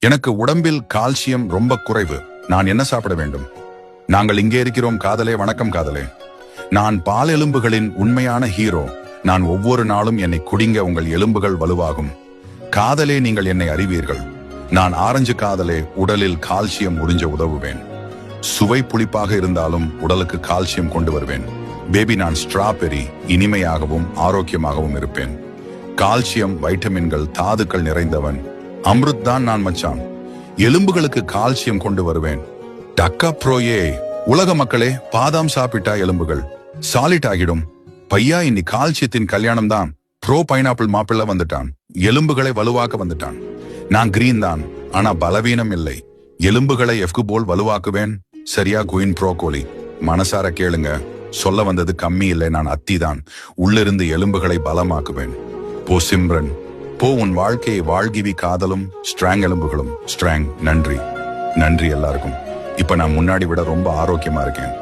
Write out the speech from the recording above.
எனக்கு உடம்பில் கால்சியம் ரொம்ப குறைவு. நான் என்ன சாப்பிட வேண்டும்? நாங்கள் இங்கே இருக்கிறோம் காதலே. வணக்கம் காதலே. நான் பால் எலும்புகளின் உண்மையான ஹீரோ. நான் ஒவ்வொரு நாளும் என்னை குடிங்க, உங்கள் எலும்புகள் வலுவாகும். காதலே, நீங்கள் என்னை அறிவீர்கள். நான் ஆரஞ்சு காதலே. உடலில் கால்சியம் உறிஞ்ச உதவுவேன். சுவை புளிப்பாக இருந்தாலும் உடலுக்கு கால்சியம் கொண்டு வருவேன். பேபி, நான் ஸ்ட்ராபெரி. இனிமையாகவும் ஆரோக்கியமாகவும் இருப்பேன். கால்சியம், வைட்டமின்கள், தாதுக்கள் நிறைந்தவன். அம்ருத் தான் நான் மச்சான். எலும்புகளுக்கு கால்சியம் கொண்டு வருவேன். டக்கா ப்ரோயே. உலக மக்களே, பாதாம் சாப்பிட்டா எலும்புகள் சாலிட் ஆகிடும். பையா, இன்னி கால்சியத்தின் கல்யாணம் தான். ப்ரோ பைனாப்பிள் மாப்பிள்ள வந்துட்டான். எலும்புகளை வலுவாக்க வந்துட்டான். நான் கிரீன் தான், ஆனா பலவீனம் இல்லை. எலும்புகளை எஃப்கு போல் வலுவாக்குவேன். சரியா குயின் ப்ரோகோலி? மனசார கேளுங்க. சொல்ல வந்தது கம்மி இல்லை, நான் அத்தி தான். உள்ளிருந்து எலும்புகளை பலமாக்குவேன். போ சிம்ரன், போ. உன் வாழ்க்கையை வாழ்கிவி. காதலும் ஸ்ட்ராங் எலும்புகளும் ஸ்ட்ராங். நன்றி, நன்றி எல்லாருக்கும். இப்ப நான் முன்னாடி விட ரொம்ப ஆரோக்கியமா இருக்கேன்.